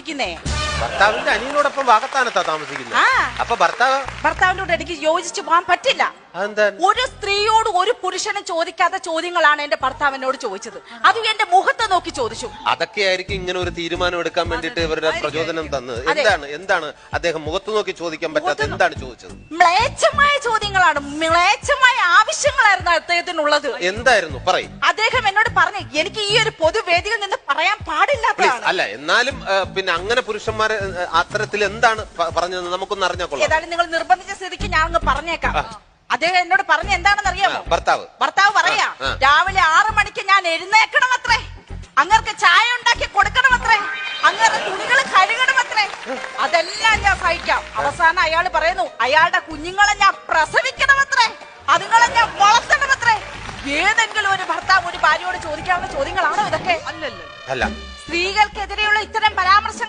താമസിക്കുന്നേ. ഭർത്താവിന്റെ അനിയനോടൊപ്പം വാകത്താനത്താ താമസിക്കുന്നത്. അപ്പൊ ഭർത്താവിനോട് എനിക്ക് യോജിച്ചു പോകാൻ പറ്റില്ല. ഒരു സ്ത്രീയോട് ഒരു പുരുഷനും ചോദിക്കാത്ത ചോദ്യങ്ങളാണ് എന്റെ ഭർത്താവിനോട് ചോദിച്ചത്. അതും എന്റെ മുഖത്ത് നോക്കി ചോദിച്ചു. അതൊക്കെ ആയിരിക്കും ഇങ്ങനെ ഒരു തീരുമാനം എടുക്കാൻ വേണ്ടിട്ട് ഇവരുടെ പ്രചോദനം തന്നത്. എന്താണ് അദ്ദേഹം മുഖത്ത് നോക്കി ചോദിക്കാൻ പറ്റാത്ത എന്താണ് ചോദിച്ചത്? മ്ലേച്ഛമായ ചോദ്യങ്ങളാണ്, മ്ലേച്ഛമായ ആവശ്യങ്ങളായിരുന്നു അദ്ദേഹത്തിനുള്ളത്. എന്തായിരുന്നു പറയും? അദ്ദേഹം എന്നോട് പറഞ്ഞു, എനിക്ക് ഈ ഒരു പൊതുവേദിയിൽ നിന്ന് പറയാൻ പാടില്ലാത്തതാണ്. അല്ല, എന്നാലും പിന്നെ അങ്ങനെ പുരുഷന്മാരെ അത്തരത്തിൽ എന്താണ് പറഞ്ഞത് നമുക്കൊന്ന് അറിഞ്ഞാൽ കൊള്ളാം. ഏതായാലും നിങ്ങൾ നിർബന്ധിച്ച സ്ഥിതിക്ക് ഞാൻ അങ്ങ് പറഞ്ഞേക്കാം. അദ്ദേഹം എന്നോട് പറഞ്ഞ എന്താണെന്ന് അറിയാമോ? ഭർത്താവ് പറയാ, രാവിലെ 6 മണിക്ക് ഞാൻ എഴുന്നേക്കണമത്രേ, അങ്ങർക്ക് ചായ ഉണ്ടാക്കി കൊടുക്കണമത്രേ, അങ്ങരുടെ തുണികൾ കഴുകണമത്രേ. അതെല്ലാം ഞാൻ സഹിക്കാം. അവസാനം അയാൾ പറയുന്നു, അയാളുടെ കുഞ്ഞുങ്ങളെ ഞാൻ പ്രസവിക്കണമത്രേ, അതുങ്ങളെ ഞാൻ വളർത്തണമത്രേ. ഏതെങ്കിലും ഒരു ഭർത്താവ് ഒരു ഭാര്യയോട് ചോദിക്കാവുന്ന ചോദ്യങ്ങളാണോ ഇതൊക്കെ? അല്ല. സ്ത്രീകൾക്കെതിരെയുള്ള ഇത്തരം പരാമർശങ്ങൾ